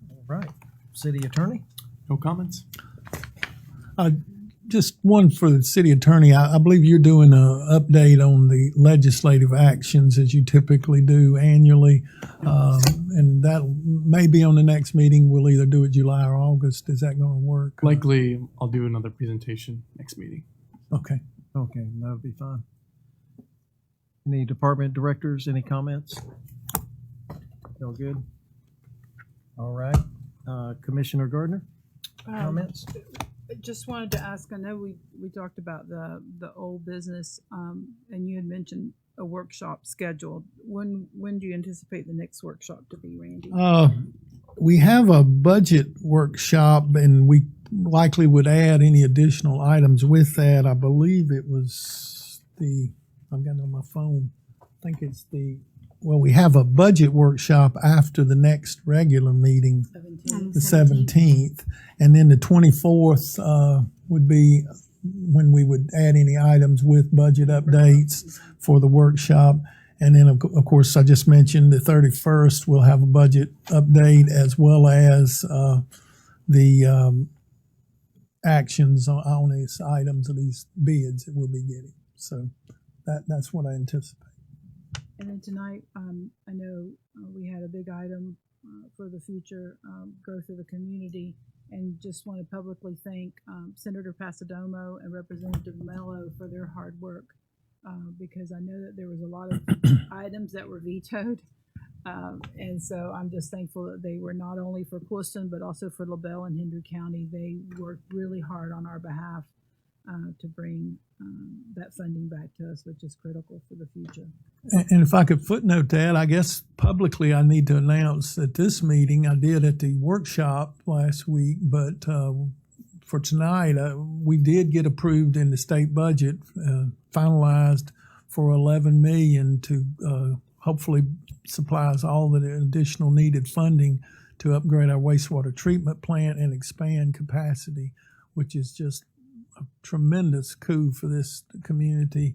All right, city attorney? No comments? Just one for the city attorney. I believe you're doing an update on the legislative actions as you typically do annually. And that may be on the next meeting. We'll either do it July or August. Is that going to work? Likely, I'll do another presentation next meeting. Okay. Okay, that'll be fine. Any department directors, any comments? All good? All right, Commissioner Gardner, comments? Just wanted to ask, I know we talked about the old business, and you had mentioned a workshop scheduled. When do you anticipate the next workshop to be, Randy? We have a budget workshop, and we likely would add any additional items with that. I believe it was I've got it on my phone. I think it's we have a budget workshop after the next regular meeting, 17. the 17th, and then the 24th would be when we would add any items with budget updates for the workshop. And then, of course, I just mentioned the 31st, we'll have a budget update as well as the actions on these items of these bids that we'll be getting. So that's what I anticipate. And then tonight, I know we had a big item for the future growth of the community, and just want to publicly thank Senator Pasadomo and Representative Mello for their hard work, because I know that there was a lot of items that were vetoed. And so I'm just thankful that they were not only for Clewiston, but also for LaBelle and Hendry County. They worked really hard on our behalf to bring that funding back to us, which is critical for the future. And if I could footnote that, I guess publicly I need to announce at this meeting, I did at the workshop last week, but for tonight, we did get approved in the state budget, finalized for $11 million to hopefully supplies all the additional needed funding to upgrade our wastewater treatment plant and expand capacity, which is just a tremendous coup for this community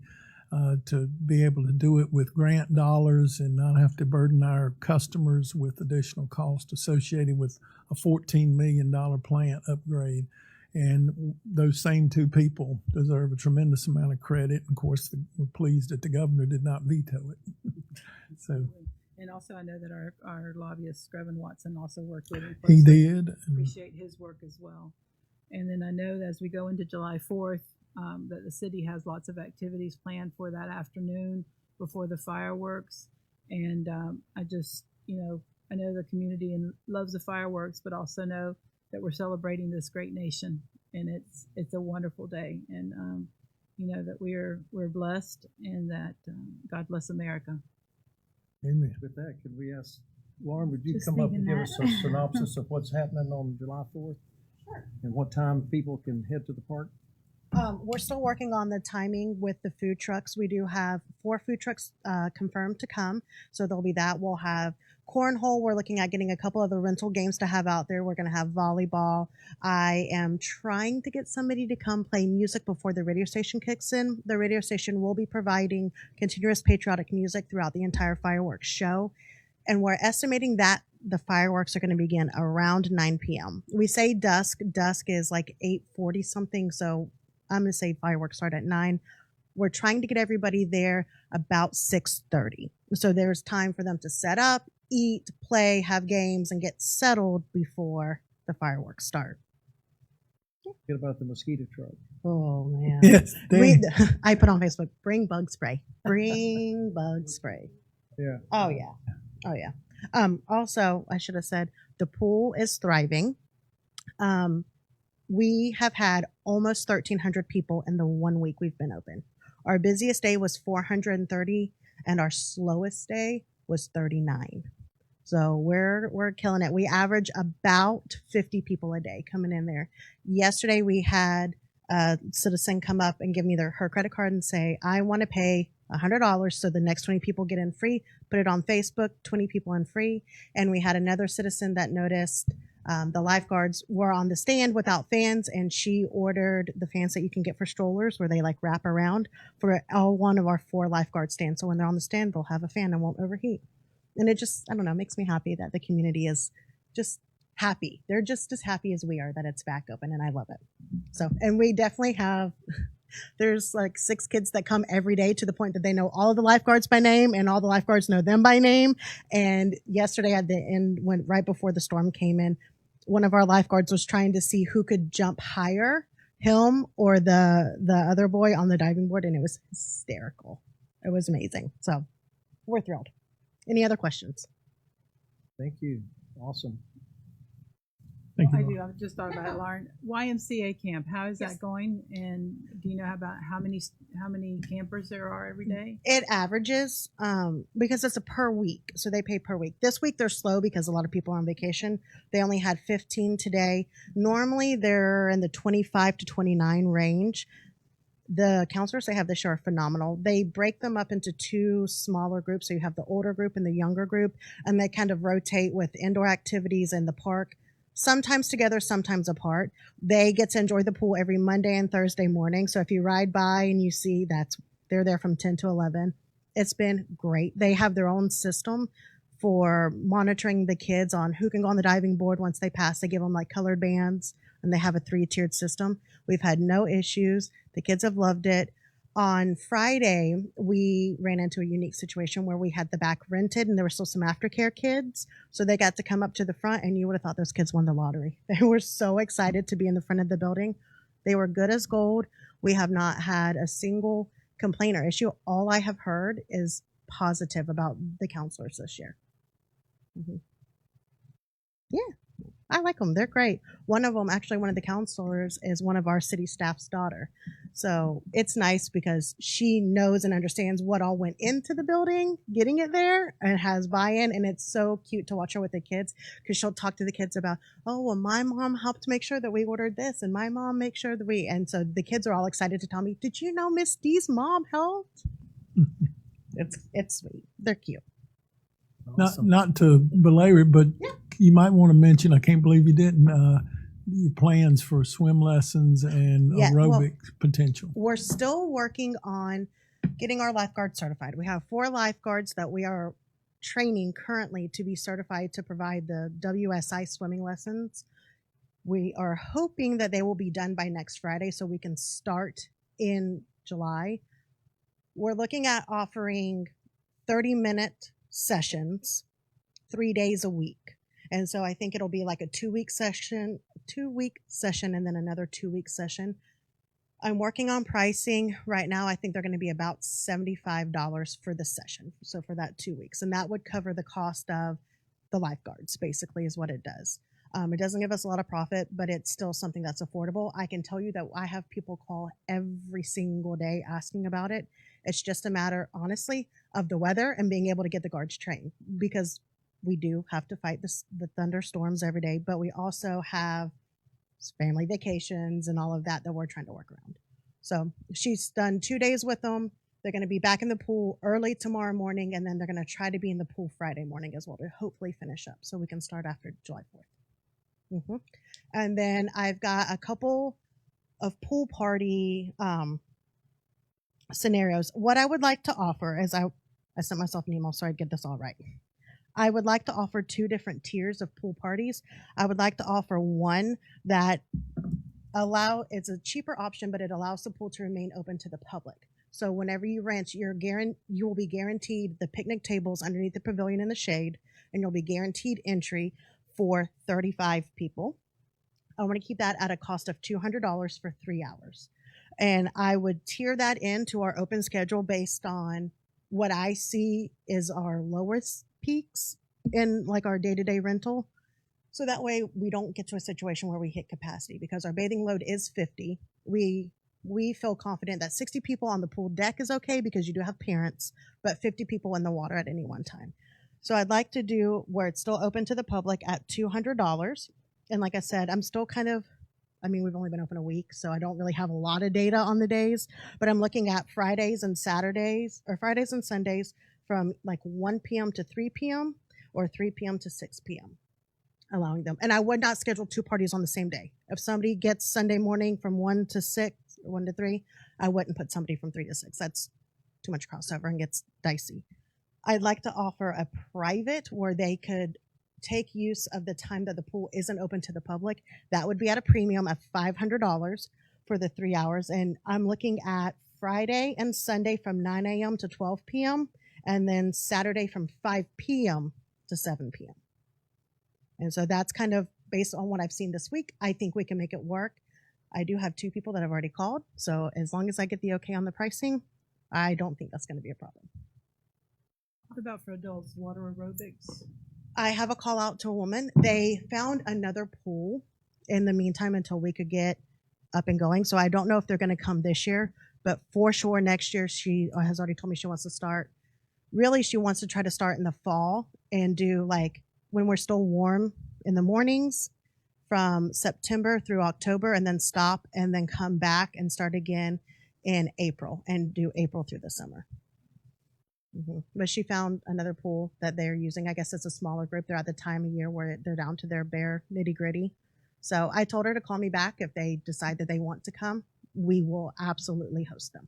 to be able to do it with grant dollars and not have to burden our customers with additional cost associated with a $14 million plant upgrade. And those same two people deserve a tremendous amount of credit. Of course, we're pleased that the governor did not veto it. So, and also, I know that our lobbyist, Scrubbin Watson, also worked with him. He did. Appreciate his work as well. And then I know that as we go into July 4th, that the city has lots of activities planned for that afternoon before the fireworks. And I just, I know the community loves the fireworks, but also know that we're celebrating this great nation, and it's a wonderful day. And that we're blessed, and that God bless America. Amen. With that, could we ask Lauren, would you Just come up and thinking give us a synopsis of what's happening on July 4th? Sure. And what time people can head to the park? We're still working on the timing with the food trucks. We do have 4 food trucks confirmed to come. So there'll be that. We'll have cornhole. We're looking at getting a couple of the rental games to have out there. We're going to have volleyball. I am trying to get somebody to come play music before the radio station kicks in. The radio station will be providing continuous patriotic music throughout the entire fireworks show. And we're estimating that the fireworks are going to begin around 9 p.m. We say dusk. Dusk is like 8:40 something. So I'm going to say fireworks start at 9. We're trying to get everybody there about 6:30. So there's time for them to set up, eat, play, have games, and get settled before the fireworks start. What about the mosquito truck? Oh, man. Yes. I put on Facebook, bring bug spray. Bring bug spray. Yeah. Oh, yeah. Oh, yeah. Also, I should have said the pool is thriving. We have had almost 1,300 people in the 1 week we've been open. Our busiest day was 430, and our slowest day was 39. So we're killing it. We average about 50 people a day coming in there. Yesterday we had a citizen come up and give me her credit card and say, I want to pay $100 so the next 20 people get in free. Put it on Facebook, 20 people in free. And we had another citizen that noticed the lifeguards were on the stand without fans, and she ordered the fans that you can get for strollers where they like wrap around for all one of our 4 lifeguard stands. So when they're on the stand, they'll have a fan and won't overheat. And it just, I don't know, makes me happy that the community is just happy. They're just as happy as we are that it's back open, and I love it. So, and we definitely have, there's like 6 kids that come every day to the point that they know all of the lifeguards by name and all the lifeguards know them by name. And yesterday at the end, right before the storm came in, one of our lifeguards was trying to see who could jump higher, him or the other boy on the diving board, and it was hysterical. It was amazing. So we're thrilled. Any other questions? Thank you. Awesome. Thank you. I Lauren. do. I've just thought about it, Lauren. YMCA camp. How is Yes. that going? And do you know about how many campers there are every day? It averages because it's a per week, so they pay per week. This week they're slow because a lot of people are on vacation. They only had 15 today. Normally they're in the 25 to 29 range. The counselors they have this year are phenomenal. They break them up into two smaller groups. So you have the older group and the younger group, and they kind of rotate with indoor activities in the park, sometimes together, sometimes apart. They get to enjoy the pool every Monday and Thursday morning. So if you ride by and you see they're there from 10 to 11. It's been great. They have their own system for monitoring the kids on who can go on the diving board once they pass. They give them like colored bands, and they have a 3-tiered system. We've had no issues. The kids have loved it. On Friday, we ran into a unique situation where we had the back rented and there were still some aftercare kids. So they got to come up to the front, and you would have thought those kids won the lottery. They were so excited to be in the front of the building. They were good as gold. We have not had a single complaint or issue. All I have heard is positive about the counselors this year. Mm-hmm. Yeah. I like them. They're great. One of them, actually, one of the counselors is one of our city staff's daughter. So it's nice because she knows and understands what all went into the building, getting it there, and has buy-in. And it's so cute to watch her with the kids because she'll talk to the kids about, oh, well, my mom helped make sure that we ordered this, and my mom make sure that we. And so the kids are all excited to tell me, did you know Miss D's mom helped? It's sweet. They're cute. Awesome. Not to belabor it, but you might want to mention, I can't believe you didn't, your plans for swim lessons and aerobic potential. We're still working on getting our lifeguards certified. We have 4 lifeguards that we are training currently to be certified to provide the WSI swimming lessons. We are hoping that they will be done by next Friday so we can start in July. We're looking at offering 30-minute sessions 3 days a week. And so I think it'll be like a 2-week session, and then another 2-week session. I'm working on pricing right now. I think they're going to be about $75 for the session. So for that 2 weeks, and that would cover the cost of the lifeguards, basically is what it does. It doesn't give us a lot of profit, but it's still something that's affordable. I can tell you that I have people call every single day asking about it. It's just a matter, honestly, of the weather and being able to get the guards trained, because we do have to fight the thunderstorms every day, but we also have family vacations and all of that we're trying to work around. So she's done 2 days with them. They're going to be back in the pool early tomorrow morning, and then they're going to try to be in the pool Friday morning as well to hopefully finish up so we can start after July 4th. Mm-hmm. And then I've got a couple of pool party scenarios. What I would like to offer is I sent myself an email so I'd get this all right. I would like to offer 2 different tiers of pool parties. I would like to offer one that it's a cheaper option, but it allows the pool to remain open to the public. So whenever you rent, you will be guaranteed the picnic tables underneath the pavilion in the shade, and you'll be guaranteed entry for 35 people. I want to keep that at a cost of $200 for 3 hours. And I would tier that into our open schedule based on what I see is our lowest peaks in like our day-to-day rental. So that way we don't get to a situation where we hit capacity, because our bathing load is 50. We feel confident that 60 people on the pool deck is okay because you do have parents, but 50 people in the water at any one time. So I'd like to do where it's still open to the public at $200. And like I said, I'm still we've only been open a week, so I don't really have a lot of data on the days, but I'm looking at Fridays and Sundays from like 1 p.m. to 3 p.m. or 3 p.m. to 6 p.m. allowing them. And I would not schedule 2 parties on the same day. If somebody gets Sunday morning from 1 to 6 or 1 to 3, I wouldn't put somebody from 3 to 6. That's too much crossover and gets dicey. I'd like to offer a private where they could take use of the time that the pool isn't open to the public. That would be at a premium of $500 for the 3 hours. And I'm looking at Friday and Sunday from 9 a.m. to 12 p.m. and then Saturday from 5 p.m. to 7 p.m. And so that's kind of based on what I've seen this week. I think we can make it work. I do have 2 people that have already called. So as long as I get the okay on the pricing, I don't think that's going to be a problem. What about for adults, water aerobics? I have a call out to a woman. They found another pool in the meantime until we could get up and going. So I don't know if they're going to come this year, but for sure next year she has already told me she wants to start. Really, she wants to try to start in the fall and do like when we're still warm in the mornings from September through October, and then stop and then come back and start again in April and do April through the summer. But she found another pool that they're using. I guess it's a smaller group. They're at the time of year where they're down to their bare nitty gritty. So I told her to call me back if they decide that they want to come. We will absolutely host them.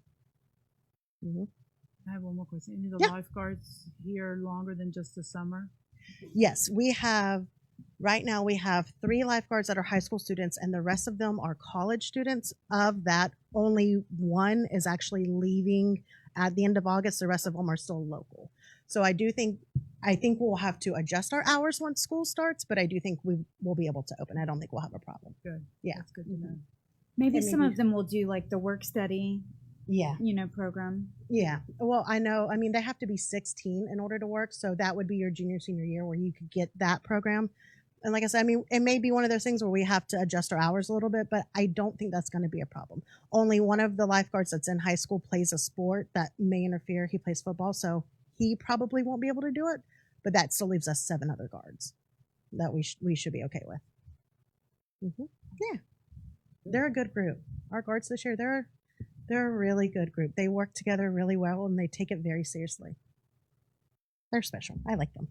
I have one more question. Any of the Yeah. lifeguards here longer than just the summer? Yes, we have. Right now, we have 3 lifeguards that are high school students, and the rest of them are college students. Of that, only one is actually leaving at the end of August. The rest of them are still local. So I think we'll have to adjust our hours once school starts, but I do think we will be able to open. I don't think we'll have a problem. Good. Yeah. That's good to know. Maybe And some maybe- of them will do like the work study, Yeah. program. Yeah. Well, I know. I mean, they have to be 16 in order to work. So that would be your junior, senior year where you could get that program. And like I said, I mean, it may be one of those things where we have to adjust our hours a little bit, but I don't think that's going to be a problem. Only one of the lifeguards that's in high school plays a sport that may interfere. He plays football, so he probably won't be able to do it, but that still leaves us 7 other guards that we should be okay with. Yeah. They're a good group. Our guards this year, they're a really good group. They work together really well and they take it very seriously. They're special. I like them.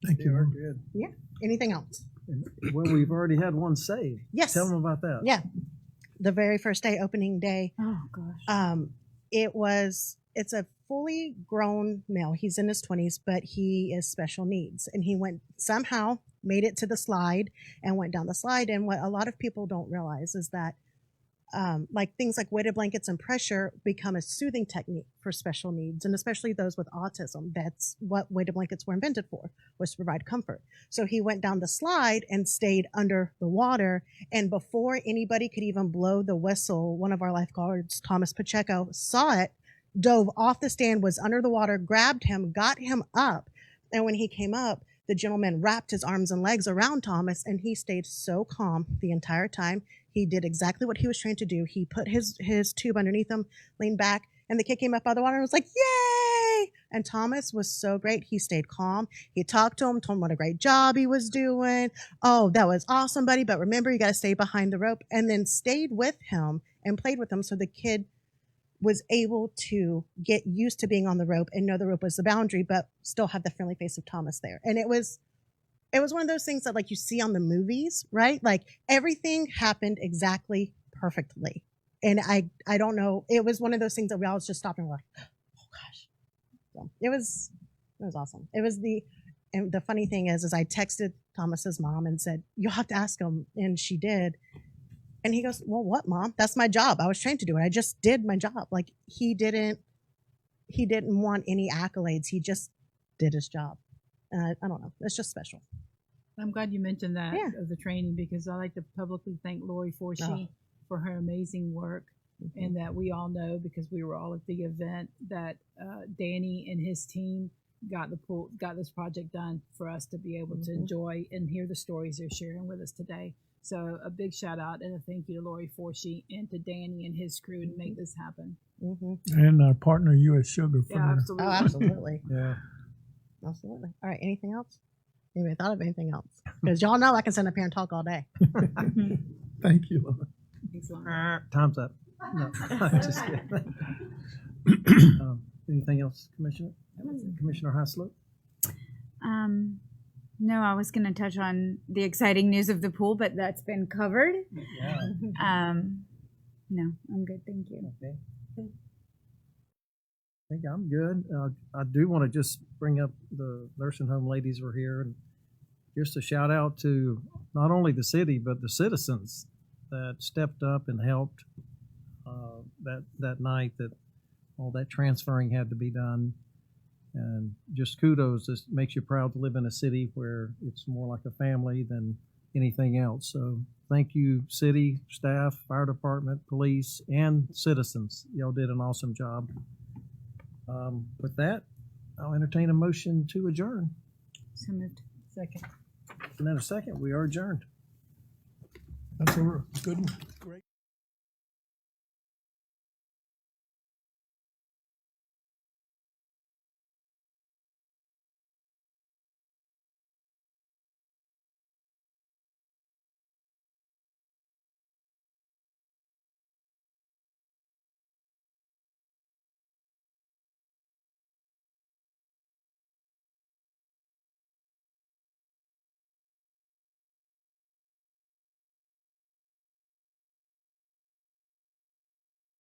Thank you. Very good. Yeah. Anything else? And, well, we've already had one saved. Yes. Tell them about that. Yeah. The very first day, opening day, Oh gosh. it's a fully grown male. He's in his 20s, but he is special needs. And he somehow made it to the slide and went down the slide. And what a lot of people don't realize is that like things like weighted blankets and pressure become a soothing technique for special needs, and especially those with autism. That's what weighted blankets were invented for, was to provide comfort. So he went down the slide and stayed under the water, and before anybody could even blow the whistle, one of our lifeguards, Thomas Pacheco, saw it, dove off the stand, was under the water, grabbed him, got him up, and when he came up, the gentleman wrapped his arms and legs around Thomas, and he stayed so calm the entire time. He did exactly what he was trained to do. He put his tube underneath him, leaned back, and the kid came up out of the water and was like, yay! And Thomas was so great. He stayed calm. He talked to him, told him what a great job he was doing. Oh, that was awesome, buddy. But remember, you got to stay behind the rope. And then stayed with him and played with him so the kid was able to get used to being on the rope and know the rope was the boundary, but still have the friendly face of Thomas there. And it was one of those things that like you see on the movies, right? Like everything happened exactly perfectly. And I don't know, it was one of those things that we all just stopped and were like, oh gosh. So it was awesome. And the funny thing is I texted Thomas's mom and said, you'll have to ask him. And she did. And he goes, well, what, Mom? That's my job. I was trained to do it. I just did my job. Like he didn't want any accolades. He just did his job. I don't know. It's just special. I'm glad you mentioned that Yeah. of the training, because I like to publicly thank Lori Forshee for her amazing work. And that we all know, because we were all at the event, that Danny and his team got this project done for us to be able to enjoy and hear the stories they're sharing with us today. So a big shout out and a thank you to Lori Forshee and to Danny and his crew to make this happen. And our partner, U.S. Sugar, for Yeah, their absolutely. Oh, absolutely. Yeah. Absolutely. All right. Anything else? Anybody thought of anything else? Because y'all know I can stand up here and talk all day. Thank you, Laura. Thanks, Lauren. Time's up. No, just kidding. Anything else, Commissioner? Commissioner Haslett? No, I was going to touch on the exciting news of the pool, but that's been covered. Yeah. No, I'm good. Thank you. Okay. I think I'm good. I do want to just bring up the nursing home ladies were here, and just a shout out to not only the city but the citizens that stepped up and helped that night that all that transferring had to be done. And just kudos. This makes you proud to live in a city where it's more like a family than anything else. So thank you, city staff, fire department, police, and citizens. Y'all did an awesome job. With that, I'll entertain a motion to adjourn. So moved. Second. And then a second, we are adjourned. That's a good one.